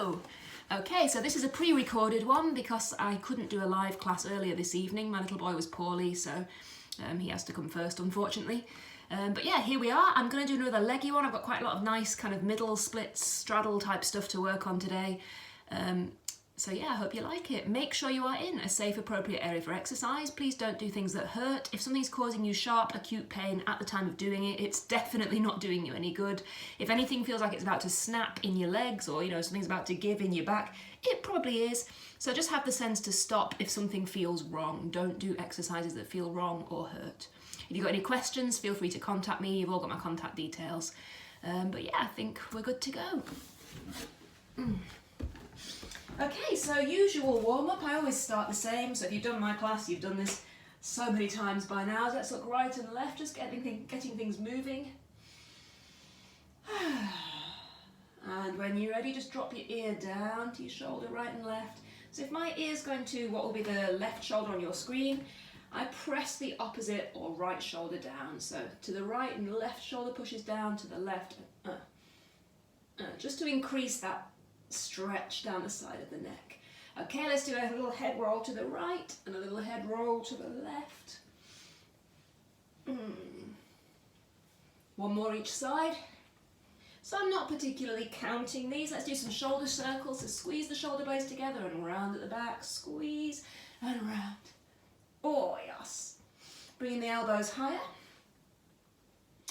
go. Okay, so this is a pre-recorded one because I couldn't do a live class earlier this evening. My little boy was poorly, so he has to come first, unfortunately. But yeah, here we are. I'm going to do another leggy one. I've got quite a lot of nice kind of middle, splits, straddle type stuff to work on today. So yeah, I hope you like it. Make sure you are in a safe, appropriate area for exercise. Please don't do things that hurt. If something's causing you sharp, acute pain at the time of doing it, it's definitely not doing you any good. If anything feels like it's about to snap in your legs or, you know, something's about to give in your back, it probably is. So just have the sense to stop if something feels wrong. Don't do exercises that feel wrong or hurt. If you've got any questions, feel free to contact me. You've all got my contact details. But yeah, I think we're good to go. Okay, so usual warm-up, I always start the same. So if you've done my class, you've done this so many times by now. Let's look right and left, just getting things moving. And when you're ready, just drop your ear down to your shoulder, right and left. So if my ear's going to what will be the left shoulder on your screen, I press the opposite or right shoulder down. So to the right and the left shoulder pushes down, to the left, just to increase that stretch down the side of the neck. Okay, let's do a little head roll to the right and a little head roll to the left. One more each side. So I'm not particularly counting these. Let's do some shoulder circles. So squeeze the shoulder blades together and round at the back. Squeeze and round. Oh yes. Bringing the elbows higher.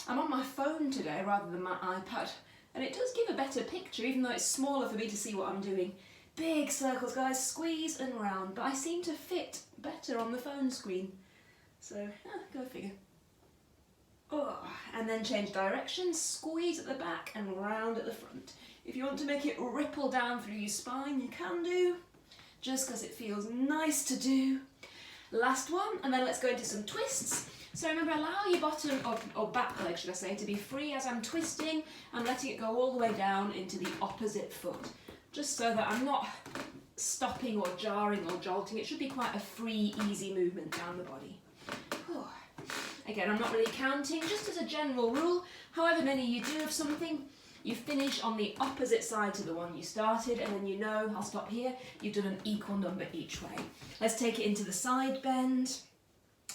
I'm on my phone today rather than my iPad. And it does give a better picture, even though it's smaller for me to see what I'm doing. Big circles, guys, squeeze and round. But I seem to fit better on the phone screen. So, go figure. Oh, and then change direction, squeeze at the back and round at the front. If you want to make it ripple down through your spine, you can do, just because it feels nice to do. Last one, and then let's go into some twists. So remember, allow your bottom or back leg, should I say, to be free as I'm twisting and letting it go all the way down into the opposite foot. Just so that I'm not stopping or jarring or jolting. It should be quite a free, easy movement down the body. Again, I'm not really counting, just as a general rule, however many you do of something, you finish on the opposite side to the one you started, and then you know, I'll stop here, you've done an equal number each way. Let's take it into the side bend.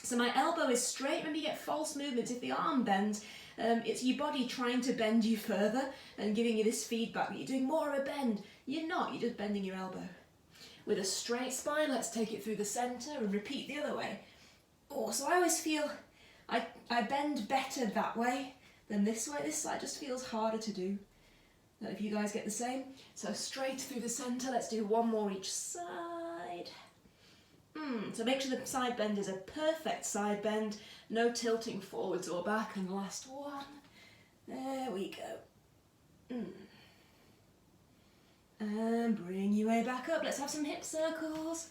So my elbow is straight. Remember, you get false movements. If the arm bends, it's your body trying to bend you further and giving you this feedback that you're doing more of a bend. You're not, you're just bending your elbow. With a straight spine, let's take it through the centre and repeat the other way. Oh, so I always feel I bend better that way than this way. This side just feels harder to do. Now, if you guys get the same. So straight through the centre, let's do one more each side. So make sure the side bend is a perfect side bend, no tilting forwards or back, and last one. There we go. And bring your way back up. Let's have some hip circles.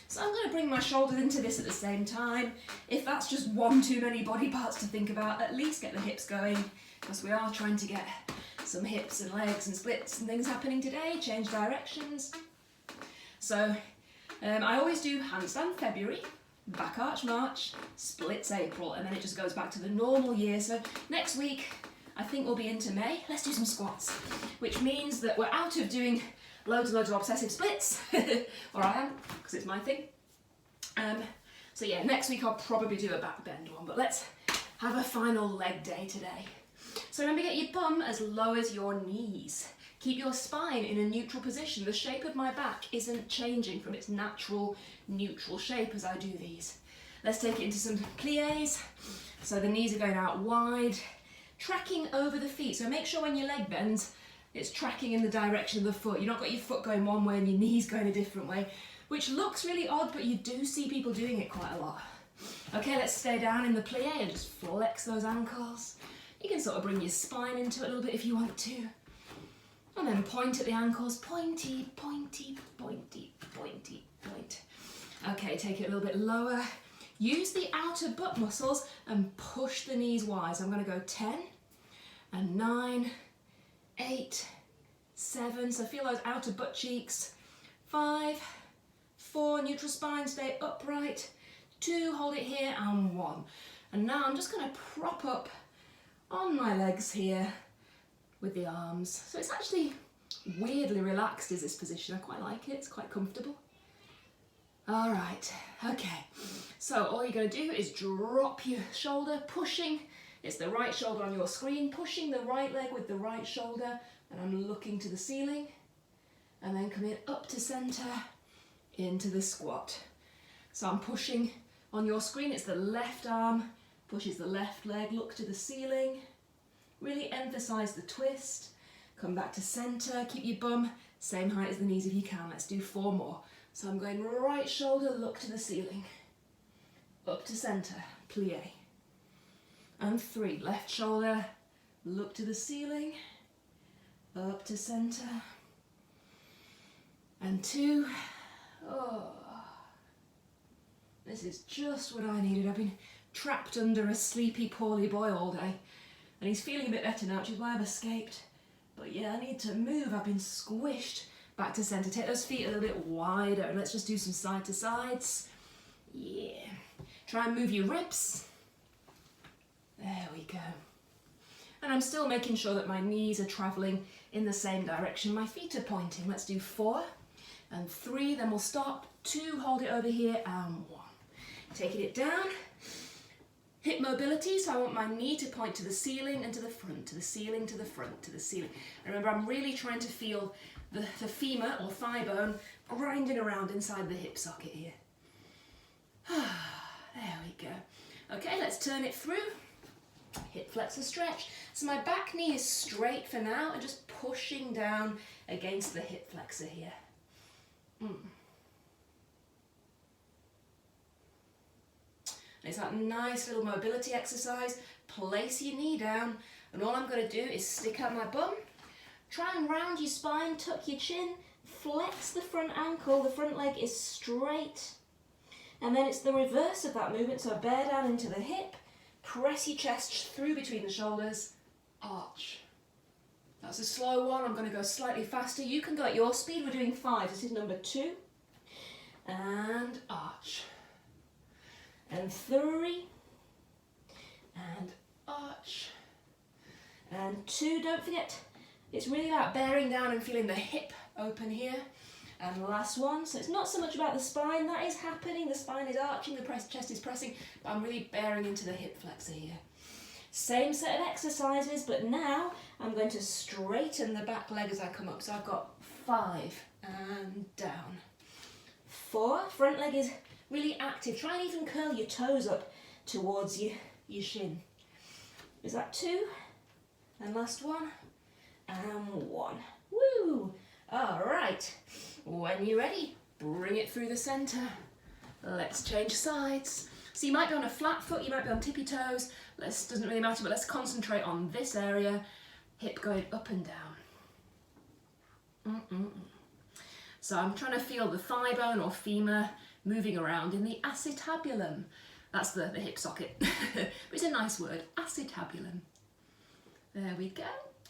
So I'm going to bring my shoulders into this at the same time. If that's just one too many body parts to think about, at least get the hips going, because we are trying to get some hips and legs and splits and things happening today, change directions. So I always do handstand February, back arch March, splits April, and then it just goes back to the normal year. So next week, I think we'll be into May. Let's do some squats, which means that we're out of doing loads and loads of obsessive splits, or I am, because it's my thing. So yeah, next week I'll probably do a back bend one, but let's have a final leg day today. So remember, get your bum as low as your knees. Keep your spine in a neutral position. The shape of my back isn't changing from its natural neutral shape as I do these. Let's take it into some pliés. So the knees are going out wide, tracking over the feet. So make sure when your leg bends, it's tracking in the direction of the foot. You've not got your foot going one way and your knees going a different way, which looks really odd, but you do see people doing it quite a lot. Okay, let's stay down in the plié and just flex those ankles. You can sort of bring your spine into it a little bit if you want to. And then point at the ankles, pointy, pointy, pointy, pointy, point. Okay, take it a little bit lower. Use the outer butt muscles and push the knees wide. So I'm going to go 10 and 9, 8, 7. So feel those outer butt cheeks. 5, 4, neutral spine, stay upright. 2, hold it here, and 1. And now I'm just going to prop up on my legs here with the arms. So it's actually weirdly relaxed is this position. I quite like it, it's quite comfortable. All right, okay. So all you're going to do is drop your shoulder, pushing. It's the right shoulder on your screen, pushing the right leg with the right shoulder, and I'm looking to the ceiling. And then coming up to center, into the squat. So I'm pushing on your screen, it's the left arm, pushes the left leg, look to the ceiling. Really emphasize the twist. Come back to center, keep your bum same height as the knees if you can. Let's do 4 more. So I'm going right shoulder, look to the ceiling. Up to center, plie. And 3, left shoulder, look to the ceiling. Up to center. And 2, oh. This is just what I needed. I've been trapped under a sleepy, poorly boy all day. And he's feeling a bit better now, which is why I've escaped. But yeah, I need to move. I've been squished back to center. Take those feet a little bit wider and let's just do some side to sides. Yeah. Try and move your ribs. There we go. And I'm still making sure that my knees are traveling in the same direction. My feet are pointing. Let's do 4 and 3, then we'll stop. 2, hold it over here, and 1. Taking it down. Hip mobility, so I want my knee to point to the ceiling and to the front, to the ceiling, to the front, to the ceiling. And remember, I'm really trying to feel the femur or thigh bone grinding around inside the hip socket here. There we go. Okay, let's turn it through. Hip flexor stretch. So my back knee is straight for now and just pushing down against the hip flexor here. It's that nice little mobility exercise. Place your knee down, and all I'm going to do is stick out my bum. Try and round your spine, tuck your chin, flex the front ankle, the front leg is straight. And then it's the reverse of that movement, so bear down into the hip, press your chest through between the shoulders, arch. That's a slow one, I'm going to go slightly faster. You can go at your speed, we're doing 5. This is number 2. And arch. And 3. And arch. And 2, don't forget, it's really about bearing down and feeling the hip open here. And last one, so it's not so much about the spine, that is happening, the spine is arching, the chest is pressing, but I'm really bearing into the hip flexor here. Same set of exercises, but now I'm going to straighten the back leg as I come up. So I've got 5 and down. 4, front leg is really active. Try and even curl your toes up towards your shin. Is that 2? And last one, and 1. Woo! All right, when you're ready, bring it through the center. Let's change sides. So you might be on a flat foot, you might be on tippy toes. Doesn't really matter, but let's concentrate on this area. Hip going up and down. So I'm trying to feel the thigh bone or femur moving around in the acetabulum. That's the hip socket, but it's a nice word, acetabulum. There we go.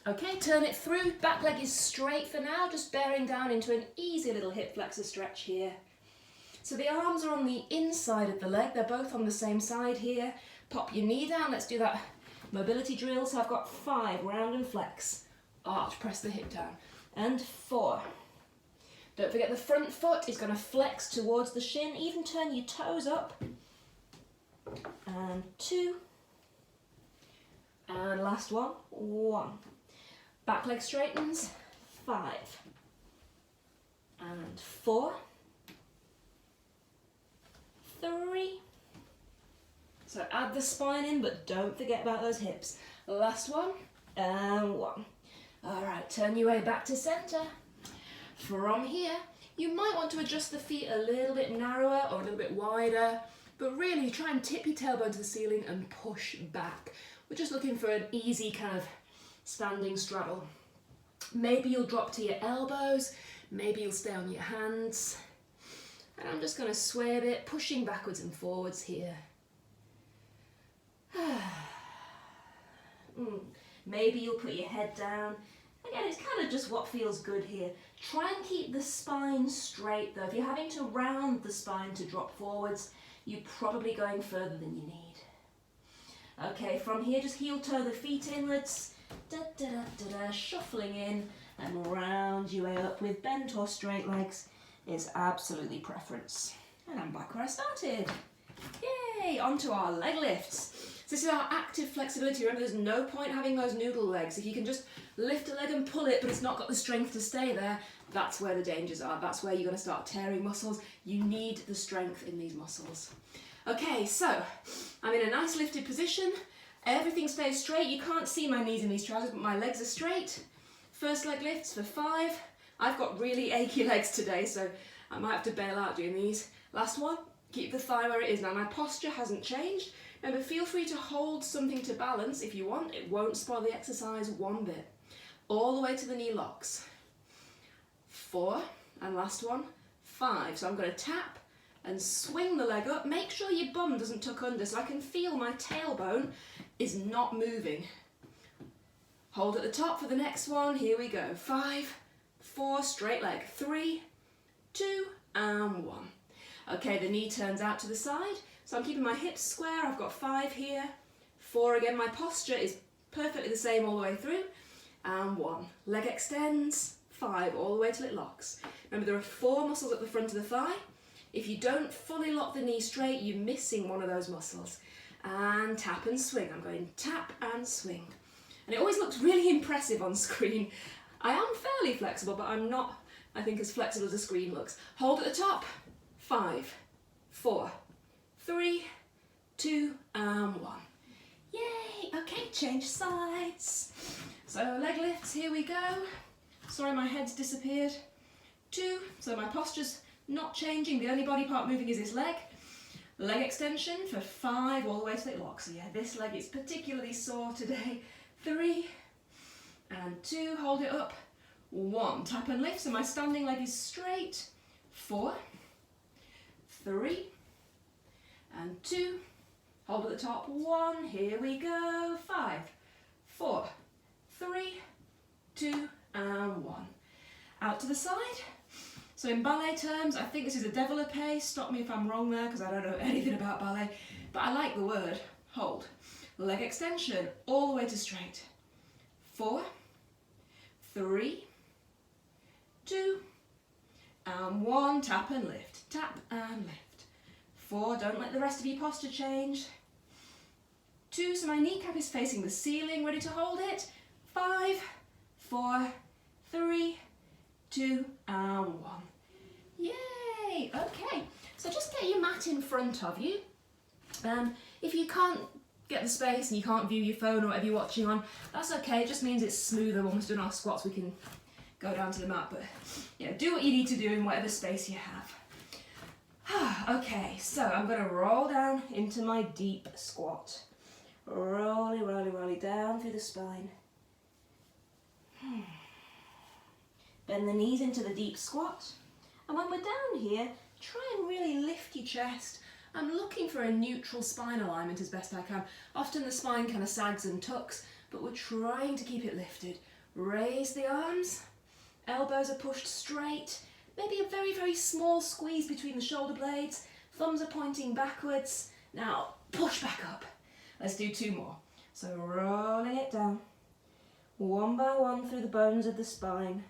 Okay, turn it through. Back leg is straight for now, just bearing down into an easy little hip flexor stretch here. So the arms are on the inside of the leg. They're both on the same side here. Pop your knee down. Let's do that mobility drill. So I've got 5, round and flex. Arch, press the hip down. And 4. Don't forget the front foot is going to flex towards the shin. Even turn your toes up. And 2. And last one, 1. Back leg straightens, 5. And 4. 3. So add the spine in, but don't forget about those hips. Last one, and 1. All right, turn your way back to center. From here, you might want to adjust the feet a little bit narrower or a little bit wider, but really try and tip your tailbone to the ceiling and push back. We're just looking for an easy kind of standing straddle. Maybe you'll drop to your elbows, maybe you'll stay on your hands. And I'm just going to sway a bit, pushing backwards and forwards here. Maybe you'll put your head down. Again, it's kind of just what feels good here. Try and keep the spine straight though. If you're having to round the spine to drop forwards, you're probably going further than you need. Okay, from here, just heel toe the feet inwards, shuffling in and round your way up with bent or straight legs is absolutely preference. And I'm back where I started. Yay, onto our leg lifts. So this is our active flexibility. Remember, there's no point having those noodle legs. If you can just lift a leg and pull it, but it's not got the strength to stay there, that's where the dangers are. That's where you're going to start tearing muscles. You need the strength in these muscles. Okay, so I'm in a nice lifted position. Everything stays straight. You can't see my knees in these trousers, but my legs are straight. First leg lifts for 5. I've got really achy legs today, so I might have to bail out doing these. Last one, keep the thigh where it is. Now my posture hasn't changed. Remember, feel free to hold something to balance if you want. It won't spoil the exercise one bit. All the way to the knee locks. 4, and last one, 5. So I'm going to tap and swing the leg up. Make sure your bum doesn't tuck under so I can feel my tailbone is not moving. Hold at the top for the next one. Here we go. 5, 4, straight leg. 3, 2, and 1. Okay, the knee turns out to the side. So I'm keeping my hips square. I've got 5 here. 4 again. My posture is perfectly the same all the way through. And 1. Leg extends. 5 all the way till it locks. Remember, there are 4 muscles at the front of the thigh. If you don't fully lock the knee straight, you're missing one of those muscles. And tap and swing. I'm going tap and swing. And it always looks really impressive on screen. I am fairly flexible, but I'm not, I think, as flexible as the screen looks. Hold at the top. 5, 4, 3, 2, and 1. Yay! Okay, change sides. So leg lifts, here we go. Sorry, my head's disappeared. 2, so my posture's not changing. The only body part moving is this leg. Leg extension for 5 all the way till it locks. So yeah, this leg is particularly sore today. 3 and 2, hold it up. 1, tap and lift, so my standing leg is straight. 4, 3 and 2, hold at the top. 1, here we go. 5, 4, 3, 2, and 1. Out to the side. So in ballet terms, I think this is a développé. Stop me if I'm wrong there, because I don't know anything about ballet, but I like the word. Hold. Leg extension, all the way to straight. 4, 3, 2, and 1. Tap and lift. Tap and lift. 4, don't let the rest of your posture change. 2, so my kneecap is facing the ceiling, ready to hold it. 5, 4, 3, 2, and 1. Yay! Okay, so just get your mat in front of you. If you can't get the space and you can't view your phone or whatever you're watching on, that's okay. It just means it's smoother when we're doing our squats. We can go down to the mat, but yeah, do what you need to do in whatever space you have. Okay, so I'm going to roll down into my deep squat. Rolly, rolly, rolly down through the spine. Bend the knees into the deep squat. And when we're down here, try and really lift your chest. I'm looking for a neutral spine alignment as best I can. Often the spine kind of sags and tucks, but we're trying to keep it lifted. Raise the arms. Elbows are pushed straight. Maybe a very, very small squeeze between the shoulder blades. Thumbs are pointing backwards. Now, push back up. Let's do 2 more. So rolling it down. 1 by 1 through the bones of the spine.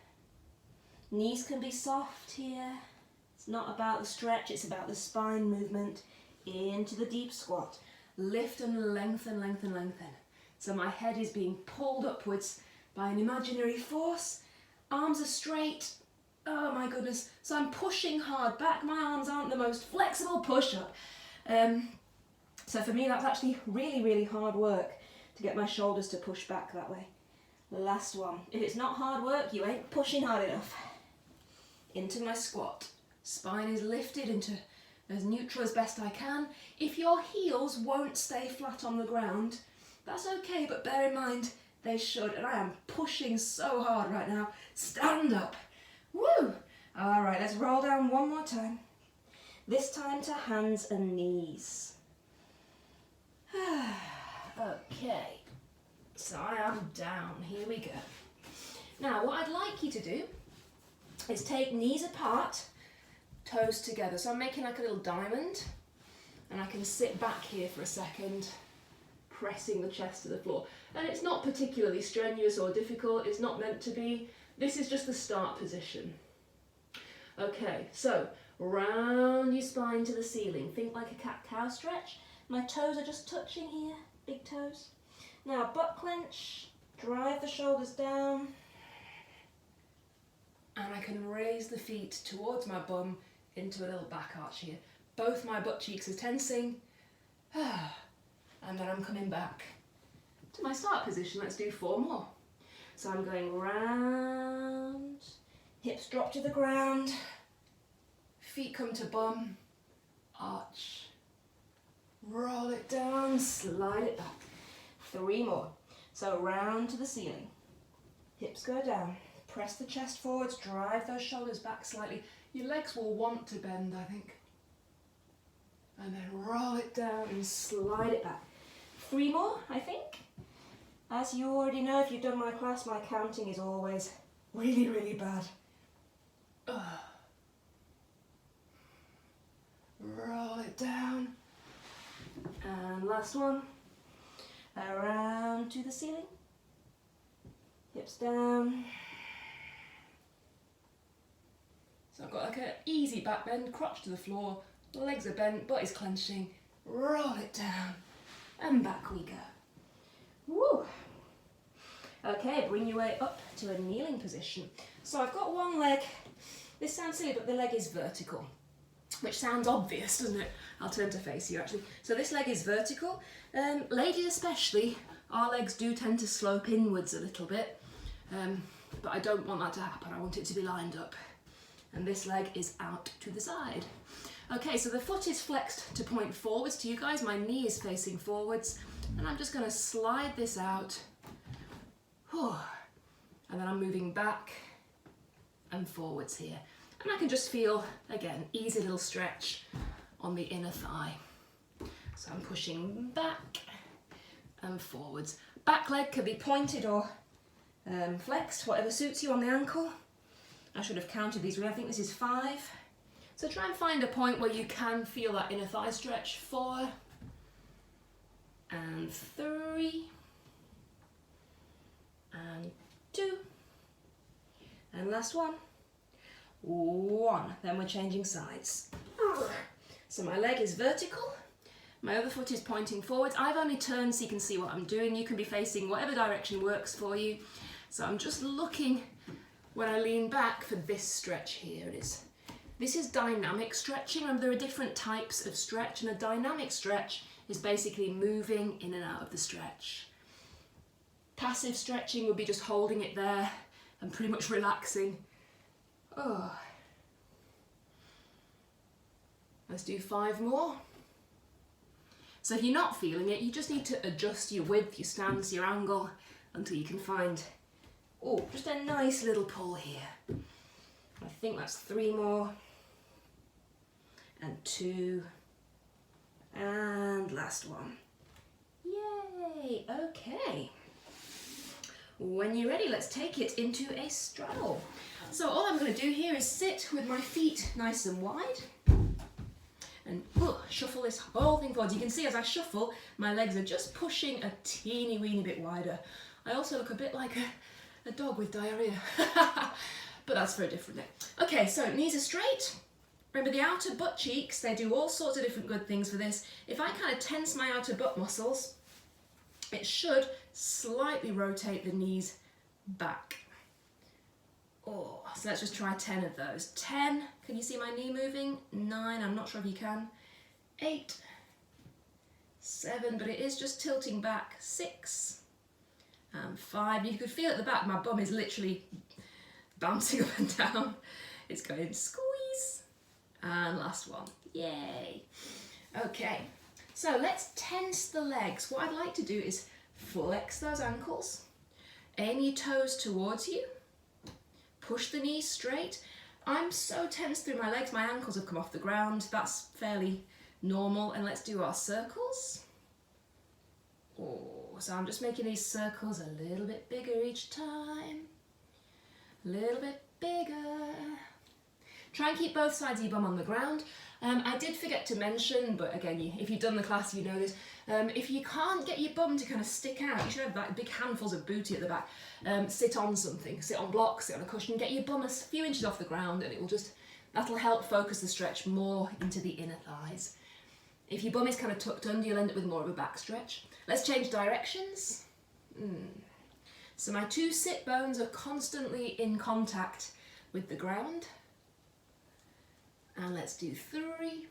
Knees can be soft here. It's not about the stretch, it's about the spine movement into the deep squat. Lift and lengthen, lengthen, lengthen. So my head is being pulled upwards by an imaginary force. Arms are straight. Oh my goodness. So I'm pushing hard back. My arms aren't the most flexible push-up. So for me that's actually really, really hard work to get my shoulders to push back that way. Last one. If it's not hard work, you ain't pushing hard enough. Into my squat. Spine is lifted into as neutral as best I can. If your heels won't stay flat on the ground, that's okay, but bear in mind they should, and I am pushing so hard right now. Stand up. Woo! All right, let's roll down one more time. This time to hands and knees. Okay, so I am down. Here we go. Now, what I'd like you to do is take knees apart, toes together. So I'm making like a little diamond, and I can sit back here for a second, pressing the chest to the floor. And it's not particularly strenuous or difficult. It's not meant to be. This is just the start position. Okay, so round your spine to the ceiling. Think like a cat-cow stretch. My toes are just touching here, big toes. Now butt clench, drive the shoulders down. And I can raise the feet towards my bum into a little back arch here. Both my butt cheeks are tensing. And then I'm coming back to my start position. Let's do 4 more. So I'm going round, hips drop to the ground, feet come to bum, arch, roll it down, slide it back. 3 more. So round to the ceiling, hips go down, press the chest forwards, drive those shoulders back slightly. Your legs will want to bend, I think. And then roll it down and slide it back. 3 more, I think. As you already know, if you've done my class, my counting is always really, really bad. Roll it down. And last one. Around to the ceiling. Hips down. So I've got like an easy back bend, crotch to the floor, legs are bent, butt is clenching. Roll it down. And back we go. Woo! Okay, bring your way up to a kneeling position. So I've got one leg, this sounds silly, but the leg is vertical, which sounds obvious, doesn't it? I'll turn to face you actually. So this leg is vertical. Ladies especially, our legs do tend to slope inwards a little bit, but I don't want that to happen. I want it to be lined up. And this leg is out to the side. Okay, so the foot is flexed to point forwards to you guys. My knee is facing forwards. And I'm just going to slide this out. And then I'm moving back and forwards here. And I can just feel, again, easy little stretch on the inner thigh. So I'm pushing back and forwards. Back leg can be pointed or flexed, whatever suits you on the ankle. I should have counted these. I think this is 5. So try and find a point where you can feel that inner thigh stretch. 4 and 3 and 2 and last one. 1. Then we're changing sides. So my leg is vertical. My other foot is pointing forwards. I've only turned so you can see what I'm doing. You can be facing whatever direction works for you. So I'm just looking when I lean back for this stretch here. It is. This is dynamic stretching. Remember, there are different types of stretch, and a dynamic stretch is basically moving in and out of the stretch. Passive stretching would be just holding it there and pretty much relaxing. Let's do 5 more. So if you're not feeling it, you just need to adjust your width, your stance, your angle until you can find, just a nice little pull here. I think that's 3 more. And 2. And last one. Yay! Okay. When you're ready, let's take it into a straddle. So all I'm going to do here is sit with my feet nice and wide and shuffle this whole thing forward. You can see as I shuffle, my legs are just pushing a teeny weeny bit wider. I also look a bit like a dog with diarrhea, but that's for a different day. Okay, so knees are straight. Remember the outer butt cheeks, they do all sorts of different good things for this. If I kind of tense my outer butt muscles, it should slightly rotate the knees back. So let's just try 10 of those. 10, can you see my knee moving? 9, I'm not sure if you can. 8, 7, but it is just tilting back. 6, and 5. You could feel at the back, my bum is literally bouncing up and down. It's going squeeze. And last one. Yay. Okay, so let's tense the legs. What I'd like to do is flex those ankles. Aim your toes towards you. Push the knees straight. I'm so tense through my legs, my ankles have come off the ground. That's fairly normal. And let's do our circles. So I'm just making these circles a little bit bigger each time. A little bit bigger. Try and keep both sides of your bum on the ground. I did forget to mention, but again, if you've done the class, you know this, If you can't get your bum to kind of stick out, you should have like big handfuls of booty at the back. Sit on something, sit on blocks, sit on a cushion, get your bum a few inches off the ground, and it will just, that'll help focus the stretch more into the inner thighs. If your bum is kind of tucked under, you'll end up with more of a back stretch. Let's change directions. So my 2 sit bones are constantly in contact with the ground. And let's do 3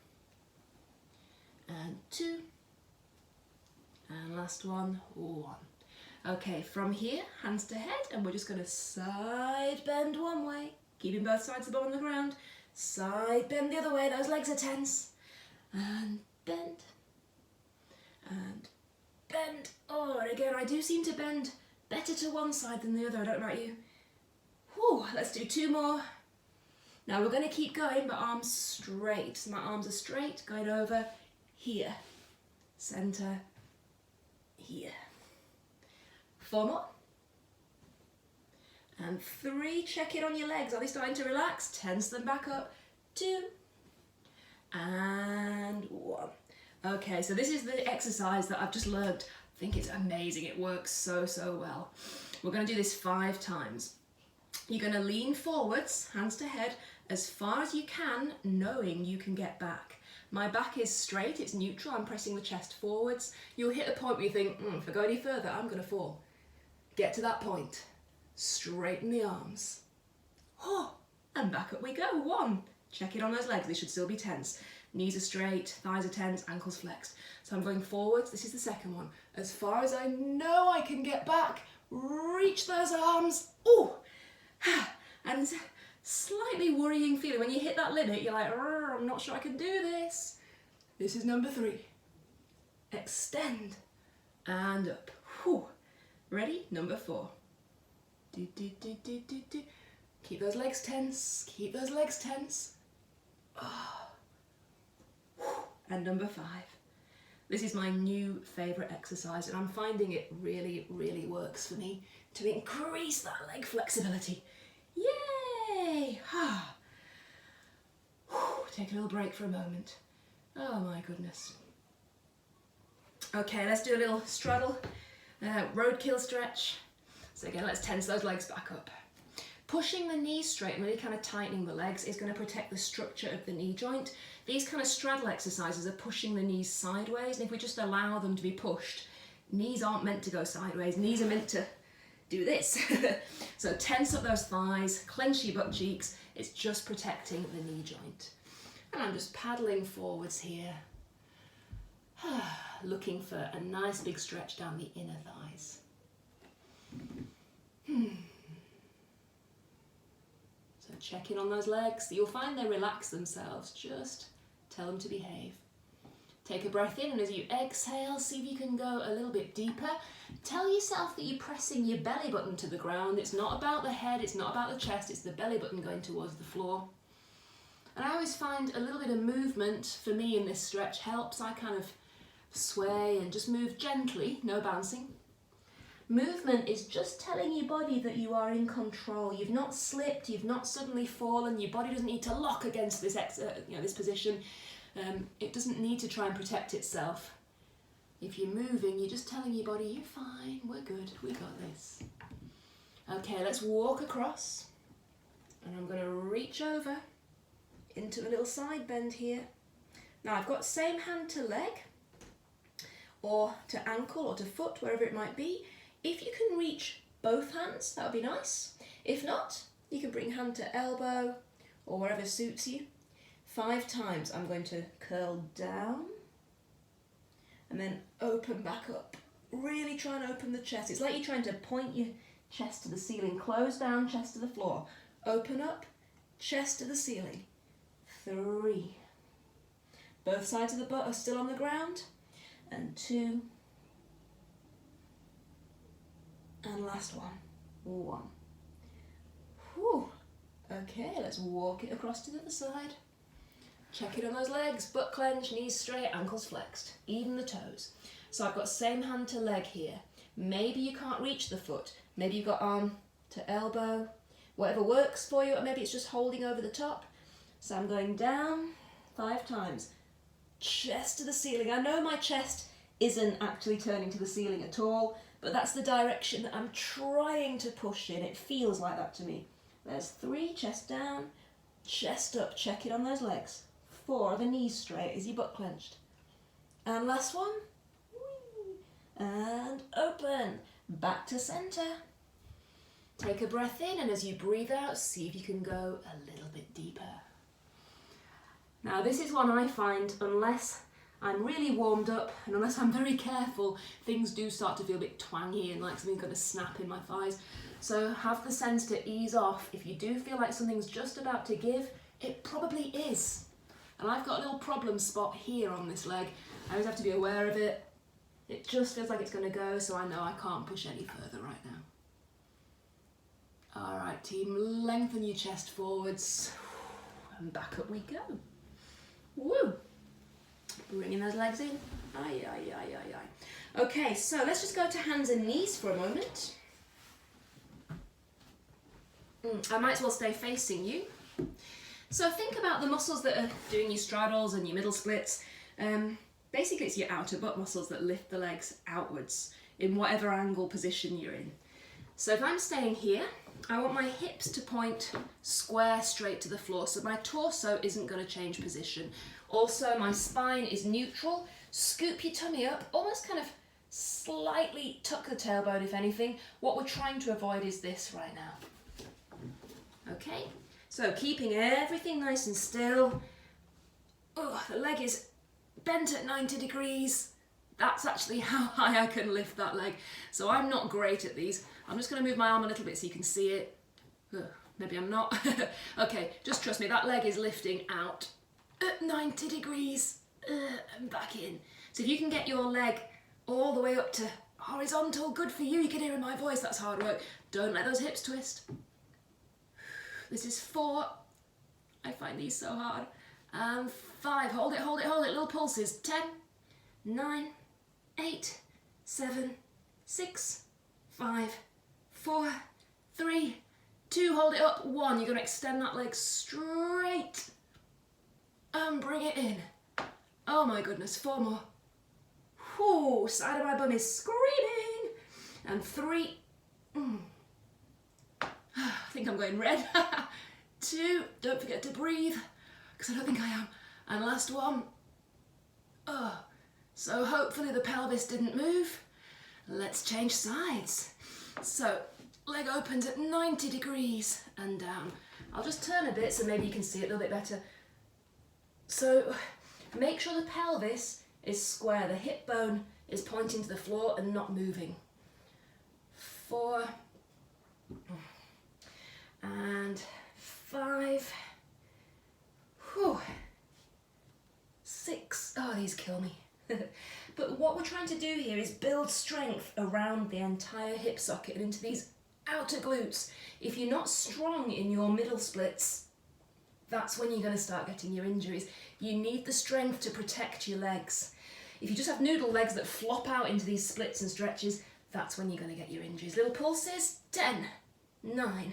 and 2 and last one, 1. Okay, from here, hands to head, and we're just going to side bend one way, keeping both sides of the bum on the ground, side bend the other way, those legs are tense, and bend, and bend. Oh, and again, I do seem to bend better to one side than the other, I don't know about you. Whew, let's do 2 more. Now we're going to keep going, but arms straight. So my arms are straight, going over here, center, here. 4 more. And 3, check it on your legs. Are they starting to relax? Tense them back up. 2 and 1. Okay, so this is the exercise that I've just learned. I think it's amazing. It works so well. We're going to do this 5 times. You're going to lean forwards, hands to head, as far as you can, knowing you can get back. My back is straight, it's neutral, I'm pressing the chest forwards. You'll hit a point where you think, if I go any further, I'm going to fall. Get to that point. Straighten the arms. Oh, and back up we go. 1. Check it on those legs, they should still be tense. Knees are straight, thighs are tense, ankles flexed. So I'm going forwards, this is the second one. As far as I know I can get back, reach those arms. Oh, and slightly worrying feeling. When you hit that limit, you're like, I'm not sure I can do this. This is number 3. Extend and up. Whew. Ready? Number 4. Do, do, do, do, do, do. Keep those legs tense. Keep those legs tense. Oh. And number 5. This is my new favourite exercise, and I'm finding it really works for me to increase that leg flexibility. Yay! Take a little break for a moment. Oh my goodness. Okay, let's do a little straddle, roadkill stretch. So again, let's tense those legs back up. Pushing the knees straight and really kind of tightening the legs is going to protect the structure of the knee joint. These kind of straddle exercises are pushing the knees sideways, and if we just allow them to be pushed, knees aren't meant to go sideways, knees are meant to do this. So tense up those thighs, clench your butt cheeks, it's just protecting the knee joint. And I'm just paddling forwards here, looking for a nice big stretch down the inner thighs. So check in on those legs. You'll find they relax themselves. Just tell them to behave. Take a breath in, and as you exhale, see if you can go a little bit deeper. Tell yourself that you're pressing your belly button to the ground. It's not about the head, it's not about the chest, it's the belly button going towards the floor. And I always find a little bit of movement for me in this stretch helps. I kind of sway and just move gently, no bouncing. Movement is just telling your body that you are in control. You've not slipped, you've not suddenly fallen, your body doesn't need to lock against this, this position. It doesn't need to try and protect itself. If you're moving, you're just telling your body, you're fine, we're good, we got this. Okay, let's walk across. And I'm going to reach over into a little side bend here. Now I've got same hand to leg, or to ankle, or to foot, wherever it might be. If you can reach both hands, that would be nice. If not, you can bring hand to elbow, or wherever suits you. 5 times I'm going to curl down and then open back up. Really try and open the chest. It's like you're trying to point your chest to the ceiling. Close down, chest to the floor. Open up, chest to the ceiling. 3. Both sides of the butt are still on the ground. And 2. And last one. 1. Whew. Okay, let's walk it across to the other side. Check it on those legs, butt clench, knees straight, ankles flexed, even the toes. So I've got same hand to leg here. Maybe you can't reach the foot, maybe you've got arm to elbow, whatever works for you, or maybe it's just holding over the top. So I'm going down 5 times, chest to the ceiling. I know my chest isn't actually turning to the ceiling at all, but that's the direction that I'm trying to push in. It feels like that to me. There's 3, chest down, chest up, check it on those legs. 4, are the knees straight, is your butt clenched? And last one, and open, back to centre. Take a breath in, and as you breathe out, see if you can go a little bit deeper. Now this is one I find, unless I'm really warmed up and unless I'm very careful, things do start to feel a bit twangy and like something's going to snap in my thighs. So have the sense to ease off. If you do feel like something's just about to give, it probably is. And I've got a little problem spot here on this leg. I always have to be aware of it. It just feels like it's going to go, so I know I can't push any further right now. All right, team, lengthen your chest forwards and back up we go. Woo! Bringing those legs in. Aye, aye, aye, aye, aye. Okay, so let's just go to hands and knees for a moment. I might as well stay facing you. So think about the muscles that are doing your straddles and your middle splits. Basically, it's your outer butt muscles that lift the legs outwards in whatever angle position you're in. So if I'm staying here, I want my hips to point square straight to the floor, so my torso isn't going to change position. Also, my spine is neutral. Scoop your tummy up, almost kind of slightly tuck the tailbone if anything. What we're trying to avoid is this right now. Okay, so keeping everything nice and still. Oh, the leg is bent at 90 degrees. That's actually how high I can lift that leg. So I'm not great at these. I'm just going to move my arm a little bit so you can see it. Maybe I'm not. Okay, just trust me, that leg is lifting out at 90 degrees and back in. So if you can get your leg all the way up to horizontal, good for you. You can hear in my voice, that's hard work. Don't let those hips twist. This is 4. I find these so hard. And 5, hold it, hold it, hold it. Little pulses. 10, 9, 8, 7, 6, 5, 4, 3, 2, hold it up, 1. You're going to extend that leg straight and bring it in. Oh my goodness, 4 more. Whoo, side of my bum is screaming. And 3. I think I'm going red. 2, don't forget to breathe, because I don't think I am. And last one. So hopefully the pelvis didn't move. Let's change sides. So leg opens at 90 degrees and down. I'll just turn a bit so maybe you can see it a little bit better. So make sure the pelvis is square. The hip bone is pointing to the floor and not moving. 4 and 5. Whew. 6. Oh, these kill me. But what we're trying to do here is build strength around the entire hip socket and into these outer glutes. If you're not strong in your middle splits, that's when you're going to start getting your injuries. You need the strength to protect your legs. If you just have noodle legs that flop out into these splits and stretches, that's when you're going to get your injuries. Little pulses. 10, 9,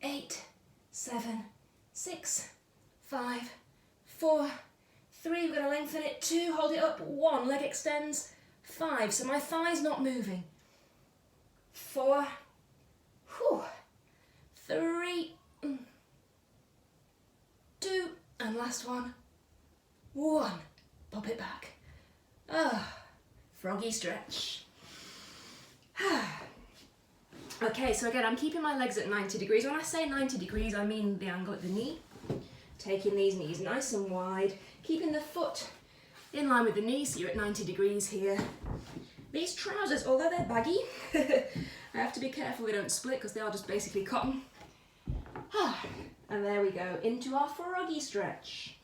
8, 7, 6, 5, 4, 3, we're going to lengthen it. 2, hold it up. 1, leg extends. 5, so my thigh's not moving. 4, 3, 2, and last one. 1, pop it back. Froggy stretch. Okay, so again, I'm keeping my legs at 90 degrees. When I say 90 degrees, I mean the angle at the knee. Taking these knees nice and wide, keeping the foot in line with the knee, so you're at 90 degrees here. These trousers, although they're baggy, I have to be careful they don't split because they are just basically cotton. And there we go, into our froggy stretch.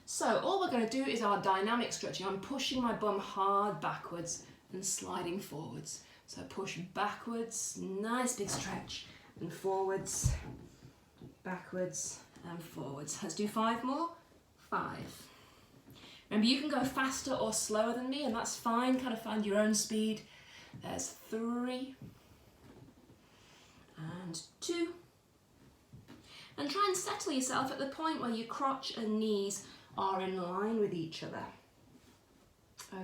So all we're going to do is our dynamic stretching. I'm pushing my bum hard backwards and sliding forwards. So push backwards, nice big stretch, and forwards, backwards, and forwards. Let's do 5 more. 5. Remember, you can go faster or slower than me, and that's fine. Kind of find your own speed. There's 3 and 2. And try and settle yourself at the point where your crotch and knees are in line with each other.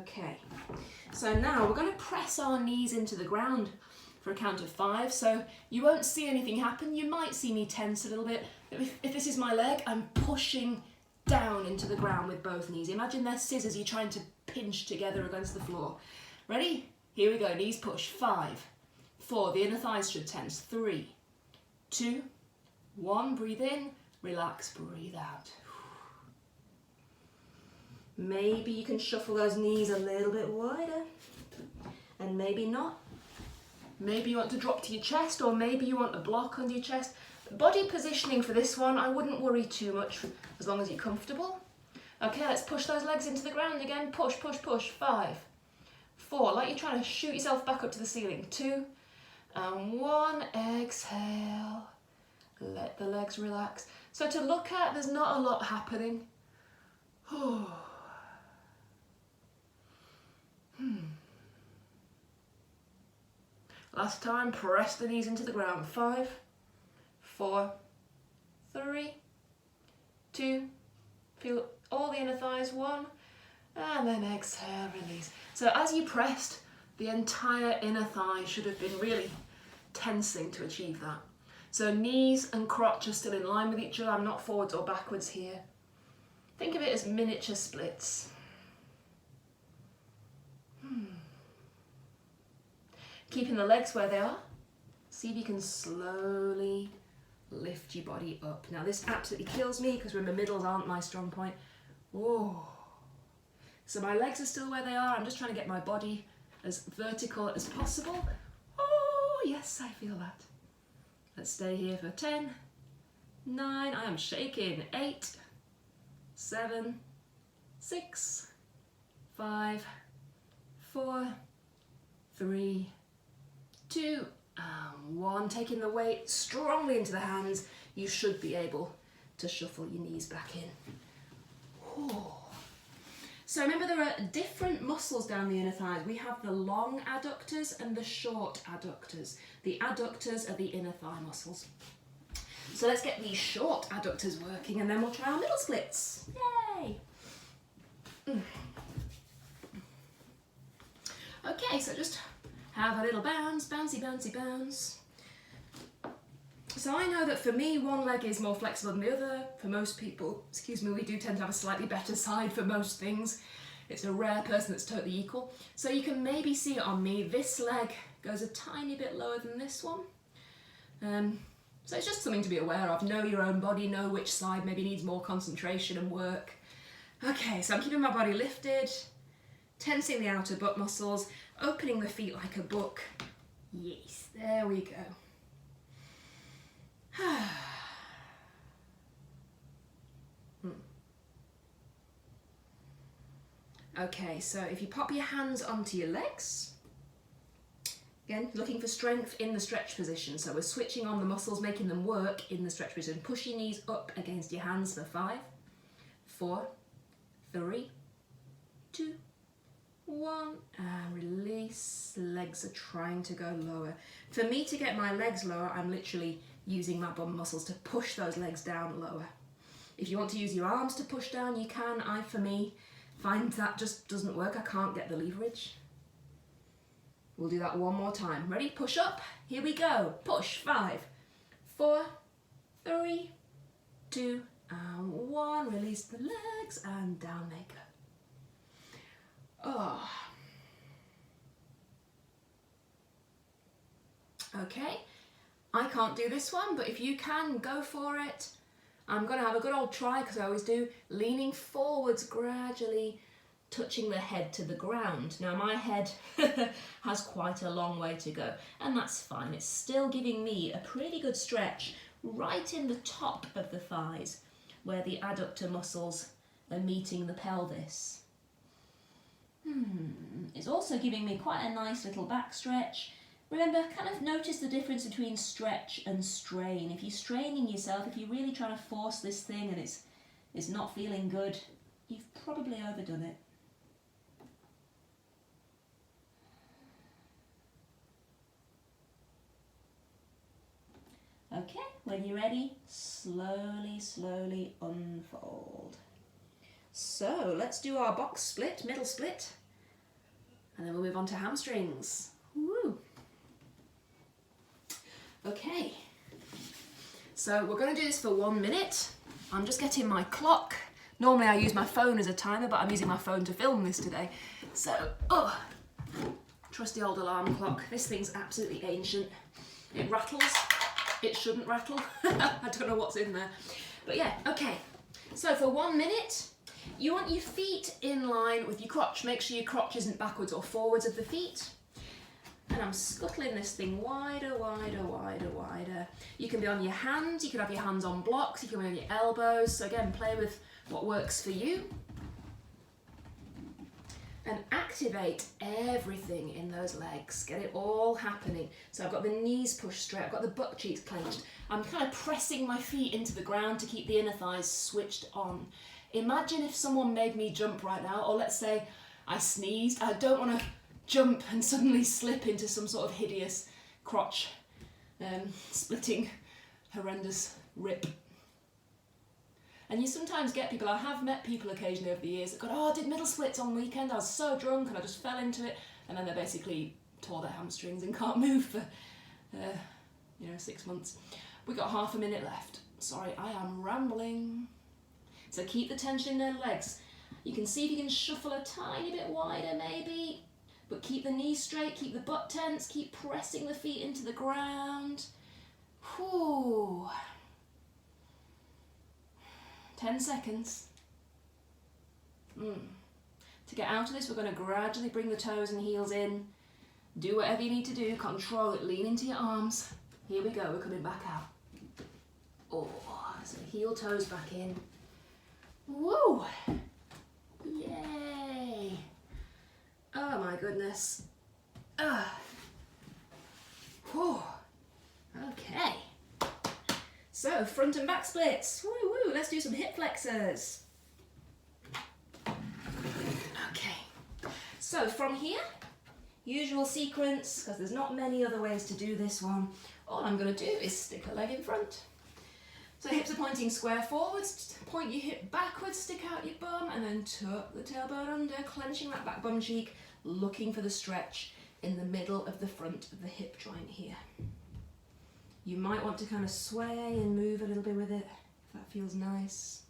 Okay, so now we're going to press our knees into the ground for a count of 5. So you won't see anything happen. You might see me tense a little bit. If this is my leg, I'm pushing down into the ground with both knees. Imagine they're scissors you're trying to pinch together against the floor. Ready? Here we go. Knees push. 5, 4. The inner thighs should tense. 3, 2, 1. Breathe in. Relax. Breathe out. Maybe you can shuffle those knees a little bit wider, and maybe not. Maybe you want to drop to your chest, or maybe you want a block under your chest. Body positioning for this one, I wouldn't worry too much as long as you're comfortable. Okay, let's push those legs into the ground again. Push, push, push. 5, 4, like you're trying to shoot yourself back up to the ceiling. 2, and 1. Exhale. Let the legs relax. So to look at, there's not a lot happening. Last time, press the knees into the ground. 5, 4, 3, 2, feel all the inner thighs. 1, and then exhale, release. So as you pressed, the entire inner thigh should have been really tensing to achieve that. So knees and crotch are still in line with each other. I'm not forwards or backwards here. Think of it as miniature splits. Keeping the legs where they are. See if you can slowly lift your body up. Now this absolutely kills me because remember, middles aren't my strong point. Whoa. So my legs are still where they are. I'm just trying to get my body as vertical as possible. Oh, yes, I feel that. Let's stay here for 10, 9, I am shaking. 8, 7, 6, 5, 4, 3, 2, and 1. Taking the weight strongly into the hands, you should be able to shuffle your knees back in. Ooh. So remember, there are different muscles down the inner thighs. We have the long adductors and the short adductors. The adductors are the inner thigh muscles. So let's get these short adductors working and then we'll try our middle splits. Yay! Okay, so just have a little bounce, bouncy, bouncy, bounce. So I know that for me, one leg is more flexible than the other. For most people, we do tend to have a slightly better side for most things. It's a rare person that's totally equal. So you can maybe see it on me. This leg goes a tiny bit lower than this one. So it's just something to be aware of. Know your own body, know which side maybe needs more concentration and work. Okay, so I'm keeping my body lifted, tensing the outer butt muscles, opening the feet like a book. Yes, there we go. Okay, so if you pop your hands onto your legs, again, looking for strength in the stretch position. So we're switching on the muscles, making them work in the stretch position. Push your knees up against your hands for 5, 4, 3, 2, 1, and release. Legs are trying to go lower. For me to get my legs lower, I'm literally using my bum muscles to push those legs down lower. If you want to use your arms to push down, you can. For me, find that just doesn't work. I can't get the leverage. We'll do that one more time. Ready? Push up. Here we go. Push. 5, 4, 3, 2, and 1. Release the legs and down they go. Oh. Okay. I can't do this one, but if you can, go for it. I'm going to have a good old try, because I always do, leaning forwards gradually, touching the head to the ground. Now my head has quite a long way to go, and that's fine. It's still giving me a pretty good stretch right in the top of the thighs, where the adductor muscles are meeting the pelvis. It's also giving me quite a nice little back stretch. Remember, kind of notice the difference between stretch and strain. If you're straining yourself, if you're really trying to force this thing and it's not feeling good, you've probably overdone it. Okay, when you're ready, slowly, slowly unfold. So let's do our box split, middle split. And then we'll move on to hamstrings. Woo. Okay, so we're going to do this for 1 minute. I'm just getting my clock. Normally I use my phone as a timer, but I'm using my phone to film this today. So, trusty old alarm clock. This thing's absolutely ancient. It rattles. It shouldn't rattle. I don't know what's in there. But yeah, okay. So for 1 minute, you want your feet in line with your crotch. Make sure your crotch isn't backwards or forwards of the feet. And I'm scuttling this thing wider, wider, wider, wider. You can be on your hands, you can have your hands on blocks, you can be on your elbows. So again, play with what works for you. And activate everything in those legs. Get it all happening. So I've got the knees pushed straight, I've got the butt cheeks clenched. I'm kind of pressing my feet into the ground to keep the inner thighs switched on. Imagine if someone made me jump right now, or let's say I sneezed. I don't want to jump and suddenly slip into some sort of hideous crotch splitting horrendous rip. And you sometimes get people, I have met people occasionally over the years that go, oh, I did middle splits on weekend, I was so drunk and I just fell into it, and then they basically tore their hamstrings and can't move for 6 months. We got half a minute left. Sorry, I am rambling. So keep the tension in their legs. You can see if you can shuffle a tiny bit wider maybe. But keep the knees straight, keep the butt tense, keep pressing the feet into the ground. Whew. 10 seconds. To get out of this, we're going to gradually bring the toes and heels in. Do whatever you need to do, control it, lean into your arms. Here we go, we're coming back out. Oh, so heel toes back in. Woo! Yay! Oh my goodness. Whew. Okay. So, front and back splits. Woo woo, let's do some hip flexors. Okay. So, from here, usual sequence, because there's not many other ways to do this one. All I'm going to do is stick a leg in front. So hips are pointing square forwards, point your hip backwards, stick out your bum, and then tuck the tailbone under, clenching that back bum cheek, looking for the stretch in the middle of the front of the hip joint here. You might want to kind of sway and move a little bit with it, if that feels nice.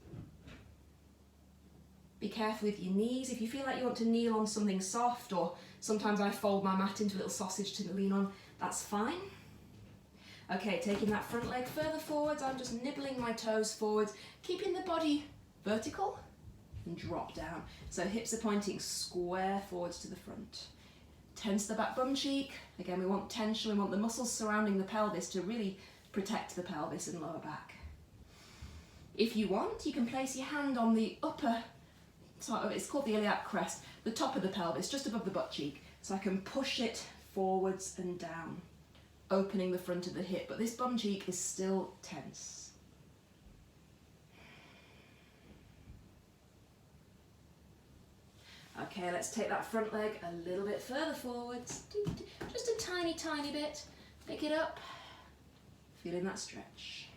Be careful with your knees. If you feel like you want to kneel on something soft, or sometimes I fold my mat into a little sausage to lean on, that's fine. Okay, taking that front leg further forwards, I'm just nibbling my toes forwards, keeping the body vertical and drop down. So hips are pointing square forwards to the front. Tense the back bum cheek. Again, we want tension, we want the muscles surrounding the pelvis to really protect the pelvis and lower back. If you want, you can place your hand on the upper, it's called the iliac crest, the top of the pelvis, just above the butt cheek. So I can push it forwards and down, opening the front of the hip, but this bum cheek is still tense. Okay, let's take that front leg a little bit further forwards, just a tiny, tiny bit. Pick it up, feeling that stretch.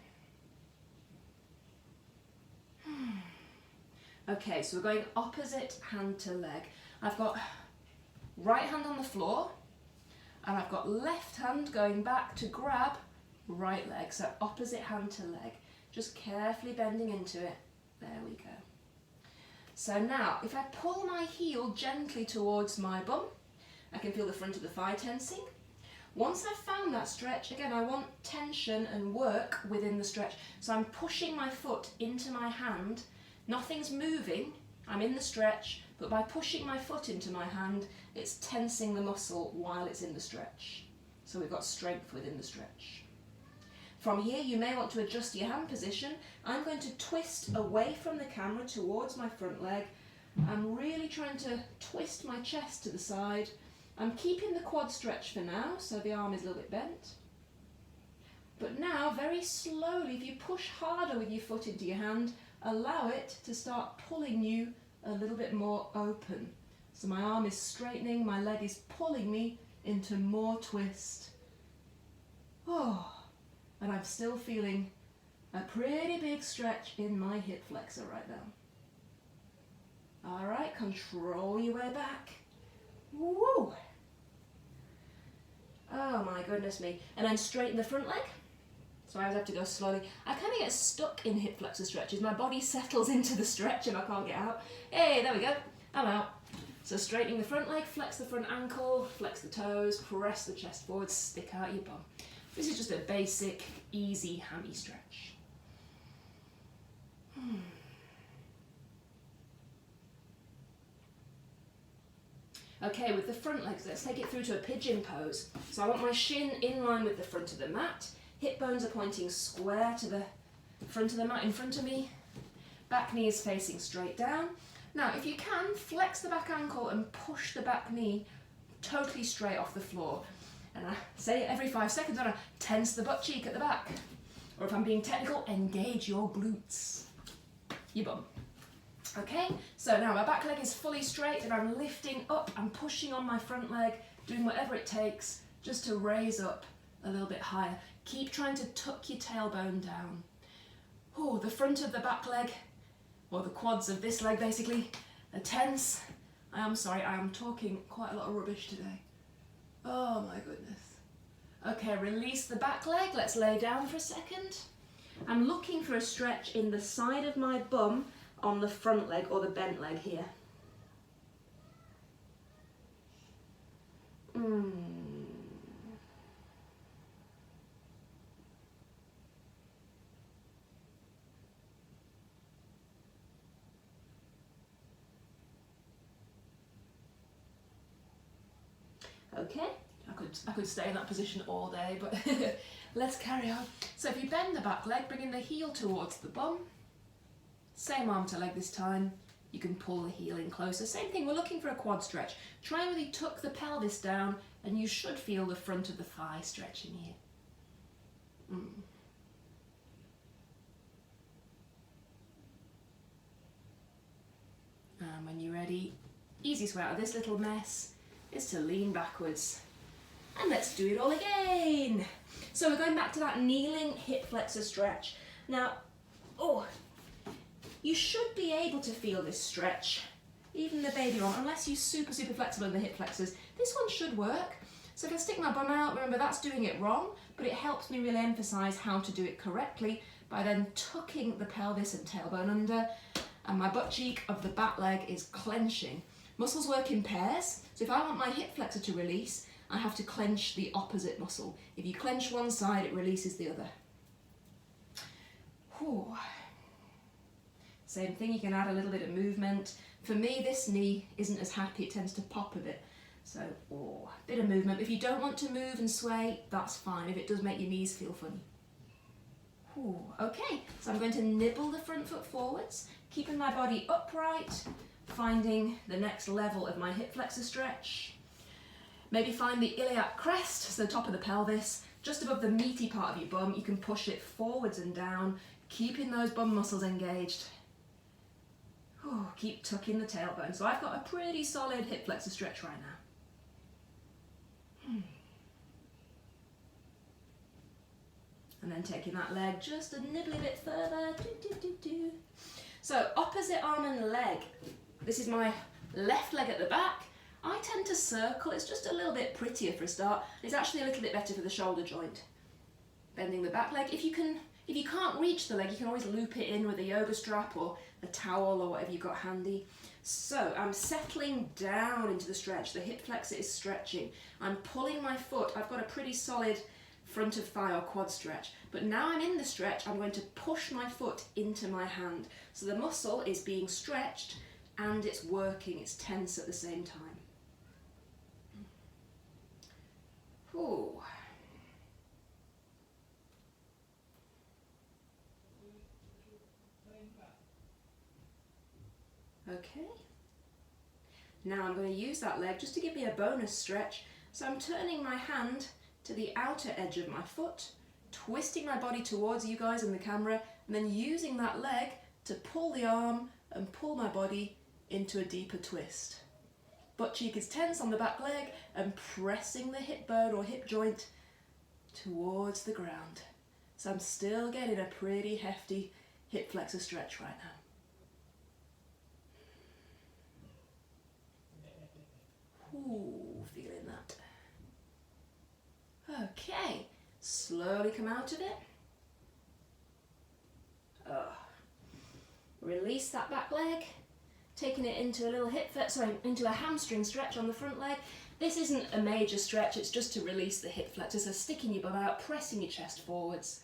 Okay, so we're going opposite hand to leg. I've got right hand on the floor, and I've got left hand going back to grab right leg, so opposite hand to leg. Just carefully bending into it. There we go. So now, if I pull my heel gently towards my bum, I can feel the front of the thigh tensing. Once I've found that stretch, again, I want tension and work within the stretch. So I'm pushing my foot into my hand. Nothing's moving, I'm in the stretch, but by pushing my foot into my hand, it's tensing the muscle while it's in the stretch. So we've got strength within the stretch. From here, you may want to adjust your hand position. I'm going to twist away from the camera towards my front leg. I'm really trying to twist my chest to the side. I'm keeping the quad stretch for now, so the arm is a little bit bent. But now, very slowly, if you push harder with your foot into your hand, allow it to start pulling you a little bit more open. So my arm is straightening, my leg is pulling me into more twist. Oh, and I'm still feeling a pretty big stretch in my hip flexor right now. All right, control your way back. Woo! Oh my goodness me. And then straighten the front leg. So I always have to go slowly. I kind of get stuck in hip flexor stretches. My body settles into the stretch and I can't get out. Hey, there we go. I'm out. So straightening the front leg, flex the front ankle, flex the toes, press the chest forward, stick out your bum. This is just a basic, easy hammy stretch. Okay, with the front legs, let's take it through to a pigeon pose. So I want my shin in line with the front of the mat. Hip bones are pointing square to the front of the mat in front of me. Back knee is facing straight down. Now, if you can, flex the back ankle and push the back knee totally straight off the floor. And I say it every 5 seconds, don't I? Tense the butt cheek at the back. Or if I'm being technical, engage your glutes. Your bum. Okay, so now my back leg is fully straight and I'm lifting up, I'm pushing on my front leg, doing whatever it takes just to raise up a little bit higher. Keep trying to tuck your tailbone down. Oh, the front of the back leg, or the quads of this leg basically, are tense. I am sorry, I am talking quite a lot of rubbish today. Oh my goodness. Okay, release the back leg, let's lay down for a second. I'm looking for a stretch in the side of my bum on the front leg or the bent leg here. Okay, I could stay in that position all day, but let's carry on. So if you bend the back leg, bringing the heel towards the bum, same arm to leg this time, you can pull the heel in closer. Same thing, we're looking for a quad stretch. Try and really tuck the pelvis down and you should feel the front of the thigh stretching here. And when you're ready, easiest way out of this little mess is to lean backwards. And let's do it all again. So we're going back to that kneeling hip flexor stretch. Now, you should be able to feel this stretch, even the baby one, unless you're super flexible in the hip flexors. This one should work. So if I stick my bum out, remember that's doing it wrong, but it helps me really emphasize how to do it correctly by then tucking the pelvis and tailbone under, and my butt cheek of the back leg is clenching. Muscles work in pairs, so if I want my hip flexor to release, I have to clench the opposite muscle. If you clench one side, it releases the other. Whew. Same thing, you can add a little bit of movement. For me, this knee isn't as happy, it tends to pop a bit. So, a bit of movement. If you don't want to move and sway, that's fine, if it does make your knees feel funny. Whew. Okay, so I'm going to nibble the front foot forwards, keeping my body upright, finding the next level of my hip flexor stretch. Maybe find the iliac crest, so the top of the pelvis, just above the meaty part of your bum. You can push it forwards and down, keeping those bum muscles engaged. Keep tucking the tailbone. So I've got a pretty solid hip flexor stretch right now. And then taking that leg just a nibbly bit further. So opposite arm and leg. This is my left leg at the back. I tend to circle, it's just a little bit prettier for a start. It's actually a little bit better for the shoulder joint. Bending the back leg. If you can't reach the leg, you can always loop it in with a yoga strap or a towel or whatever you've got handy. So I'm settling down into the stretch. The hip flexor is stretching. I'm pulling my foot. I've got a pretty solid front of thigh or quad stretch. But now I'm in the stretch, I'm going to push my foot into my hand. So the muscle is being stretched and it's working, it's tense at the same time. Ooh. Okay. Now I'm going to use that leg just to give me a bonus stretch. So I'm turning my hand to the outer edge of my foot, twisting my body towards you guys in the camera, and then using that leg to pull the arm and pull my body into a deeper twist. Butt cheek is tense on the back leg and pressing the hip bone or hip joint towards the ground. So I'm still getting a pretty hefty hip flexor stretch right now. Ooh, feeling that. Okay, slowly come out of it. Release that back leg, taking it into a little into a hamstring stretch on the front leg. This isn't a major stretch, it's just to release the hip flexor. So sticking your bum out, pressing your chest forwards,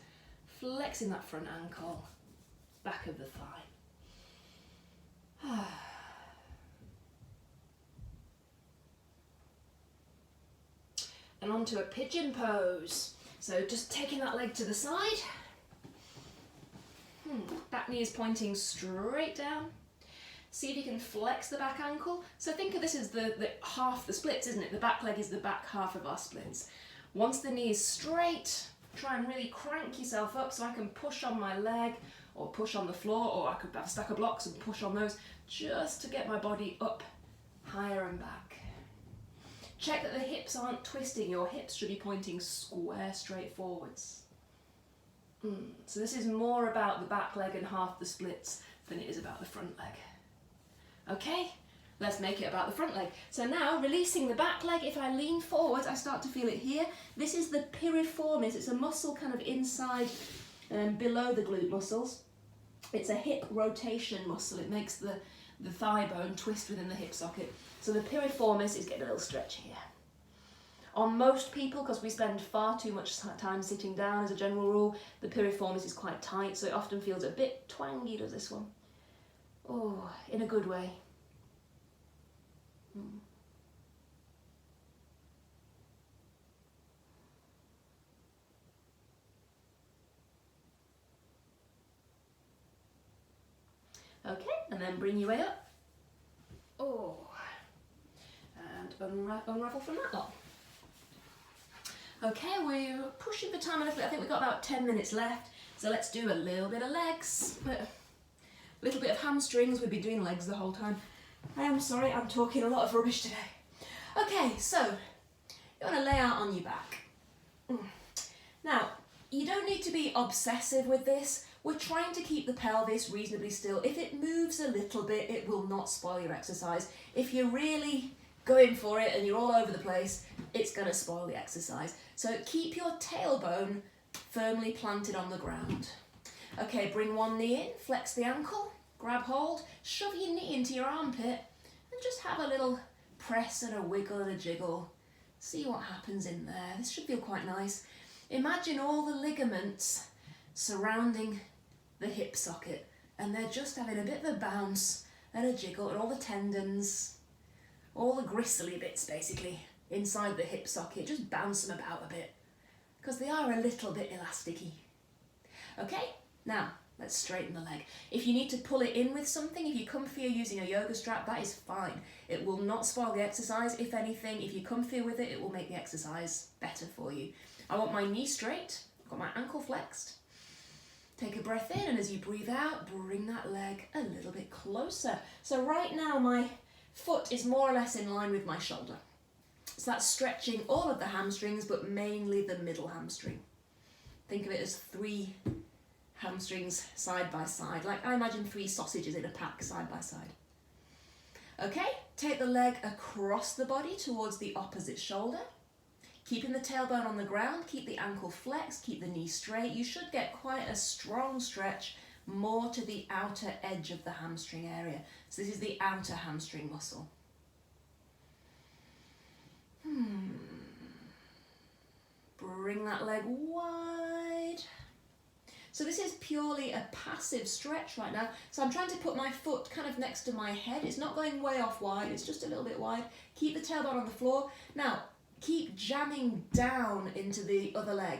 flexing that front ankle, back of the thigh. And onto a pigeon pose. So just taking that leg to the side. Back knee is pointing straight down. See if you can flex the back ankle. So think of this as the half the splits, isn't it? The back leg is the back half of our splits. Once the knee is straight, try and really crank yourself up so I can push on my leg or push on the floor, or I could have a stack of blocks and push on those just to get my body up higher and back. Check that the hips aren't twisting. Your hips should be pointing square straight forwards. So this is more about the back leg and half the splits than it is about the front leg. Okay, let's make it about the front leg. So now, releasing the back leg, if I lean forward, I start to feel it here. This is the piriformis. It's a muscle kind of inside below the glute muscles. It's a hip rotation muscle. It makes the thigh bone twist within the hip socket. So the piriformis is getting a little stretch here. On most people, because we spend far too much time sitting down as a general rule, the piriformis is quite tight, so it often feels a bit twangy, does this one? Oh, in a good way. Okay, and then bring your way up. Oh, and unravel from that lot. Okay, we're pushing the time a little bit. I think we've got about 10 minutes left, so let's do a little bit of legs. A little bit of hamstrings. We've been doing legs the whole time. I am sorry, I'm talking a lot of rubbish today. Okay, so you want to lay out on your back. Now, you don't need to be obsessive with this. We're trying to keep the pelvis reasonably still. If it moves a little bit, it will not spoil your exercise. If you're really going for it and you're all over the place, it's going to spoil the exercise. So keep your tailbone firmly planted on the ground. Okay, bring one knee in, flex the ankle, grab hold, shove your knee into your armpit, and just have a little press and a wiggle and a jiggle. See what happens in there. This should feel quite nice. Imagine all the ligaments surrounding the hip socket, and they're just having a bit of a bounce and a jiggle, and all the tendons, all the gristly bits basically inside the hip socket, just bounce them about a bit, because they are a little bit elasticy. Okay, now let's straighten the leg. If you need to pull it in with something, if you're comfier using a yoga strap, that is fine. It will not spoil the exercise. If anything, if you're comfier with it, it will make the exercise better for you. I want my knee straight, I've got my ankle flexed. Take a breath in, and as you breathe out, bring that leg a little bit closer. So right now my foot is more or less in line with my shoulder. So that's stretching all of the hamstrings, but mainly the middle hamstring. Think of it as 3 hamstrings side by side, like I imagine 3 sausages in a pack side by side. Okay, take the leg across the body towards the opposite shoulder. Keeping the tailbone on the ground, keep the ankle flexed, keep the knee straight. You should get quite a strong stretch more to the outer edge of the hamstring area. So this is the outer hamstring muscle. Bring that leg wide. So this is purely a passive stretch right now. So I'm trying to put my foot kind of next to my head. It's not going way off wide, it's just a little bit wide. Keep the tailbone on the floor. Now, keep jamming down into the other leg.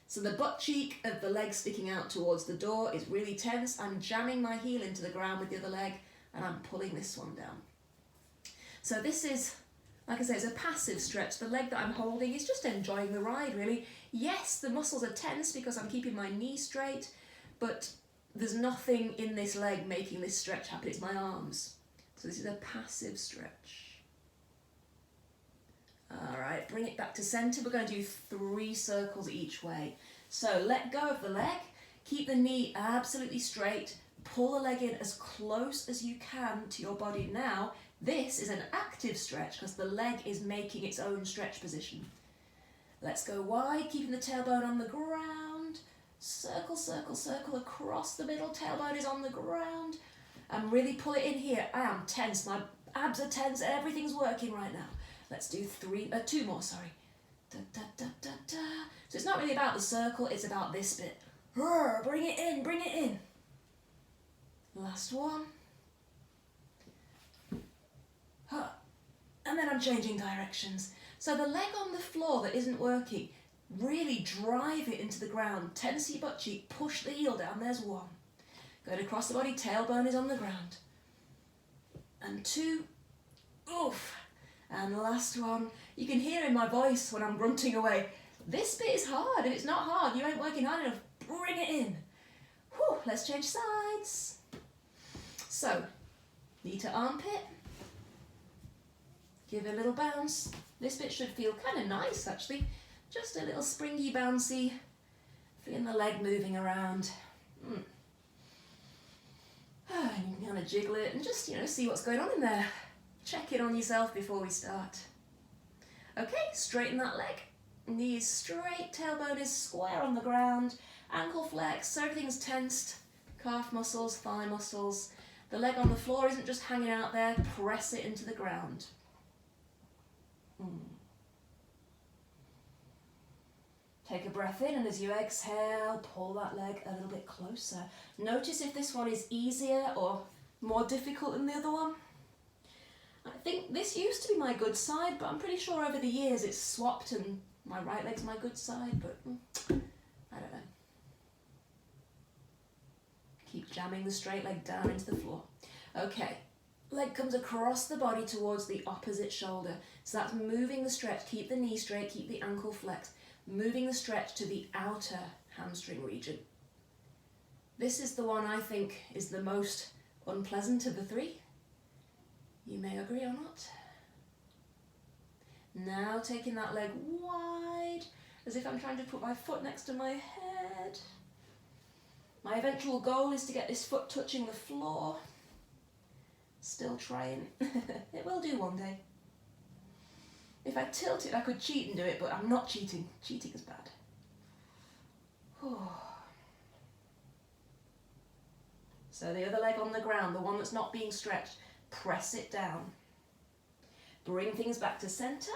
So the butt cheek of the leg sticking out towards the door is really tense. I'm jamming my heel into the ground with the other leg, and I'm pulling this one down. So this is, like I say, it's a passive stretch. The leg that I'm holding is just enjoying the ride, really. Yes, the muscles are tense because I'm keeping my knee straight, but there's nothing in this leg making this stretch happen. It's my arms. So this is a passive stretch. All right, bring it back to center. We're going to do 3 circles each way. So let go of the leg, keep the knee absolutely straight, pull the leg in as close as you can to your body now. This is an active stretch because the leg is making its own stretch position. Let's go wide, keeping the tailbone on the ground. Circle, circle, circle across the middle. Tailbone is on the ground. And really pull it in here. I am tense. My abs are tense. Everything's working right now. Let's do two more, sorry. Da, da, da, da, da. So it's not really about the circle, it's about this bit. Bring it in, bring it in. Last one. And then I'm changing directions. So the leg on the floor that isn't working, really drive it into the ground. Tense your butt cheek, push the heel down, there's one. Going across the body, tailbone is on the ground. And two, oof. And the last one, you can hear in my voice when I'm grunting away, this bit is hard. If it's not hard, you ain't working hard enough. Bring it in. Whew, let's change sides. So, knee to armpit. Give it a little bounce. This bit should feel kind of nice actually. Just a little springy bouncy. Feeling the leg moving around. And you can kind of jiggle it and just, see what's going on in there. Check in on yourself before we start. Okay, straighten that leg. Knees straight, tailbone is square on the ground, ankle flex, so everything's tensed. Calf muscles, thigh muscles. The leg on the floor isn't just hanging out there, press it into the ground. Take a breath in, and as you exhale, pull that leg a little bit closer. Notice if this one is easier or more difficult than the other one. I think this used to be my good side, but I'm pretty sure over the years it's swapped and my right leg's my good side, but I don't know. Keep jamming the straight leg down into the floor. Okay, leg comes across the body towards the opposite shoulder. So that's moving the stretch. Keep the knee straight, keep the ankle flexed. Moving the stretch to the outer hamstring region. This is the one I think is the most unpleasant of the three. You may agree or not. Now taking that leg wide, as if I'm trying to put my foot next to my head. My eventual goal is to get this foot touching the floor. Still trying. It will do one day. If I tilted, I could cheat and do it, but I'm not cheating. Cheating is bad. So the other leg on the ground, the one that's not being stretched, press it down. Bring things back to centre.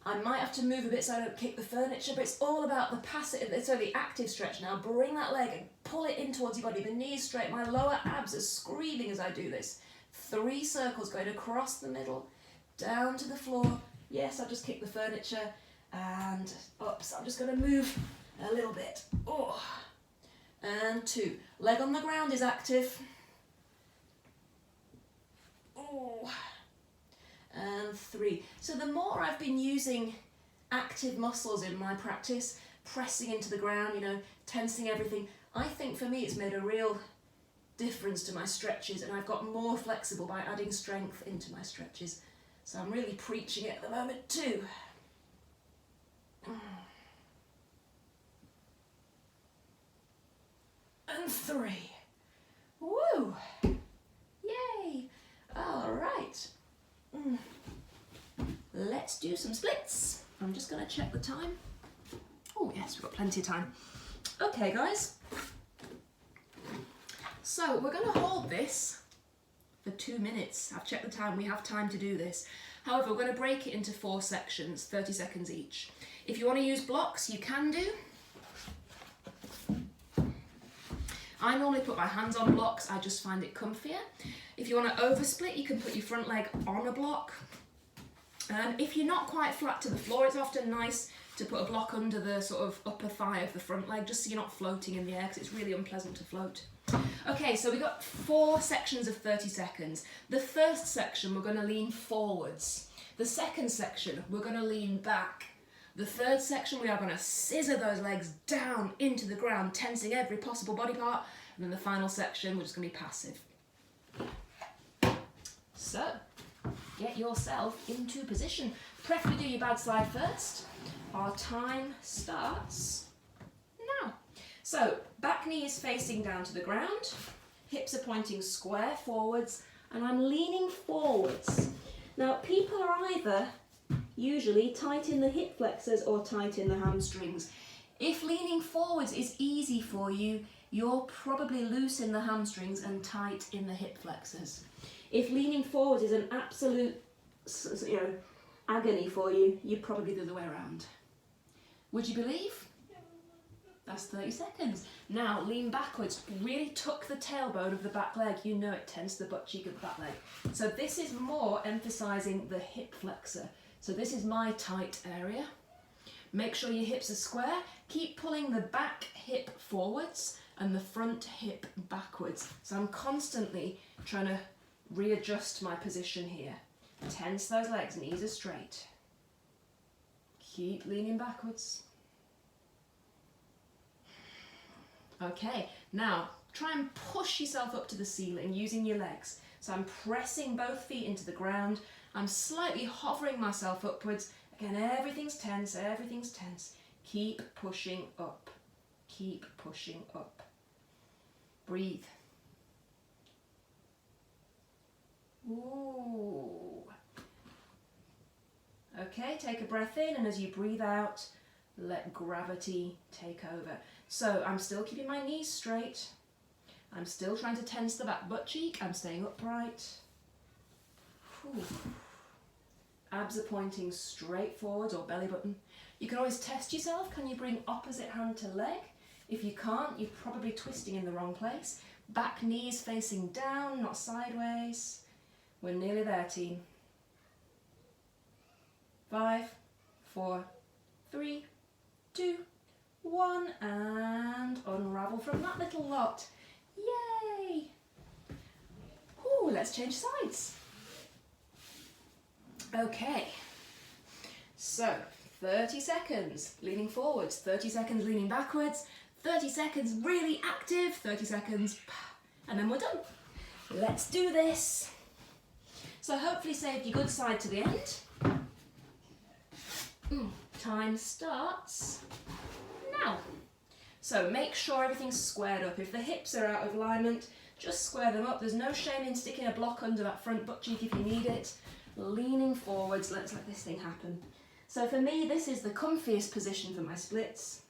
I might have to move a bit so I don't kick the furniture, but it's all about the active stretch now. Bring that leg and pull it in towards your body. The knees straight. My lower abs are screaming as I do this. 3 circles going across the middle, down to the floor. Yes, I've just kicked the furniture and up. So I'm just going to move a little bit. And 2. Leg on the ground is active. And 3. So the more I've been using active muscles in my practice, pressing into the ground, tensing everything, I think for me it's made a real difference to my stretches, and I've got more flexible by adding strength into my stretches. So I'm really preaching it at the moment too. And 3. Woo! Yay! All right. Let's do some splits. I'm just going to check the time. Oh yes, we've got plenty of time. Okay guys. So we're going to hold this for 2 minutes. I've checked the time, we have time to do this. However, we're going to break it into 4 sections, 30 seconds each. If you want to use blocks, you can do. I normally put my hands on blocks, I just find it comfier. If you want to oversplit, you can put your front leg on a block. If you're not quite flat to the floor, it's often nice to put a block under the sort of upper thigh of the front leg, just so you're not floating in the air, because it's really unpleasant to float. Okay, so we've got 4 sections of 30 seconds. The first section, we're going to lean forwards. The second section, we're going to lean back. The third section, we are going to scissor those legs down into the ground, tensing every possible body part. And then the final section, we're just going to be passive. So, get yourself into position. Preferably do your bad side first. Our time starts now. So, back knee is facing down to the ground. Hips are pointing square forwards. and I'm leaning forwards. Now, people are either usually tight in the hip flexors or tight in the hamstrings. If leaning forwards is easy for you, you're probably loose in the hamstrings and tight in the hip flexors. If leaning forwards is an absolute, agony for you, you're probably the other way around. Would you believe? That's 30 seconds. Now lean backwards, really tuck the tailbone of the back leg. You know it tends to the butt cheek of the back leg. So this is more emphasizing the hip flexor. So this is my tight area. Make sure your hips are square. Keep pulling the back hip forwards and the front hip backwards. So I'm constantly trying to readjust my position here. Tense those legs, knees are straight. Keep leaning backwards. Okay, now try and push yourself up to the ceiling using your legs. So I'm pressing both feet into the ground. I'm slightly hovering myself upwards. Again, everything's tense, everything's tense. Keep pushing up. Keep pushing up. Breathe. Ooh. Okay, take a breath in, and as you breathe out, let gravity take over. So I'm still keeping my knees straight. I'm still trying to tense the back butt cheek. I'm staying upright. Whew. Abs are pointing straight forward or belly button. You can always test yourself. Can you bring opposite hand to leg? If you can't, you're probably twisting in the wrong place. Back knees facing down, not sideways. We're nearly there, team. 5, 4, 3, 2, 1, and unravel from that little lot. Yay! Ooh, let's change sides. Okay, so 30 seconds leaning forwards, 30 seconds leaning backwards, 30 seconds really active, 30 seconds, and then we're done. Let's do this. So hopefully saved your good side to the end. Time starts now. So make sure everything's squared up. If the hips are out of alignment, just square them up. There's no shame in sticking a block under that front butt cheek if you need it. Leaning forwards, let's let this thing happen. So for me, this is the comfiest position for my splits.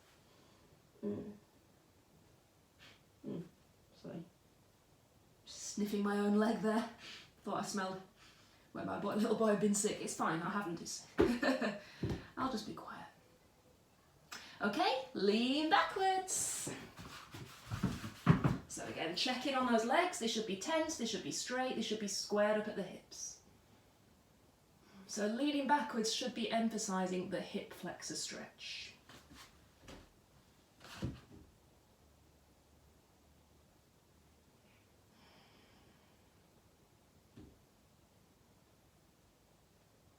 Sorry. Just sniffing my own leg there. Thought I smelled where my little boy had been sick. It's fine, I haven't. I'll just be quiet. Okay, lean backwards. So again, check in on those legs. They should be tense, they should be straight, they should be squared up at the hips. So leaning backwards should be emphasizing the hip flexor stretch.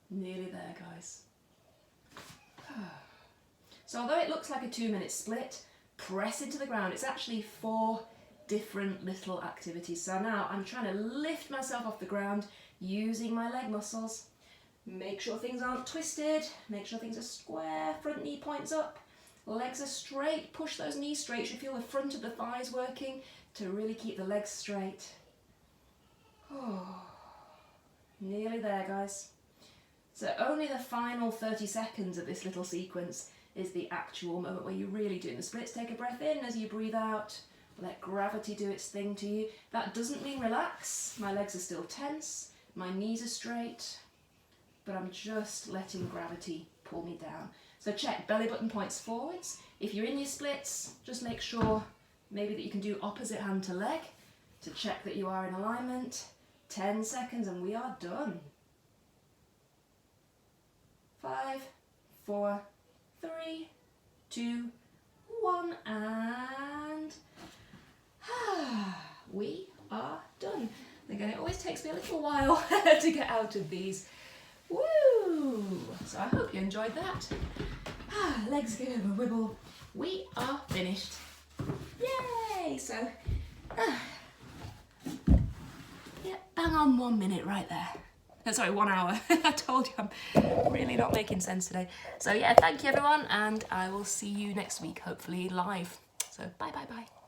Nearly there, guys. So although it looks like a 2-minute split, press into the ground. It's actually 4 different little activities. So now I'm trying to lift myself off the ground using my leg muscles. Make sure things aren't twisted, make sure things are square, front knee points up, legs are straight, push those knees straight. You should feel the front of the thighs working to really keep the legs straight. Oh, nearly there, guys. So only the final 30 seconds of this little sequence is the actual moment where you're really doing the splits. Take a breath in as you breathe out. Let gravity do its thing to you. That doesn't mean relax. My legs are still tense. My knees are straight. But I'm just letting gravity pull me down. So check, belly button points forwards. If you're in your splits, just make sure maybe that you can do opposite hand to leg to check that you are in alignment. 10 seconds and we are done. 5, 4, 3, 2, 1, and we are done. Again, it always takes me a little while to get out of these. Woo! So I hope you enjoyed that. Legs give a wibble. We are finished. Yay! So, yeah, bang on 1 minute right there. Sorry, 1 hour. I told you I'm really not making sense today. So yeah, thank you everyone, and I will see you next week, hopefully live. So bye bye bye.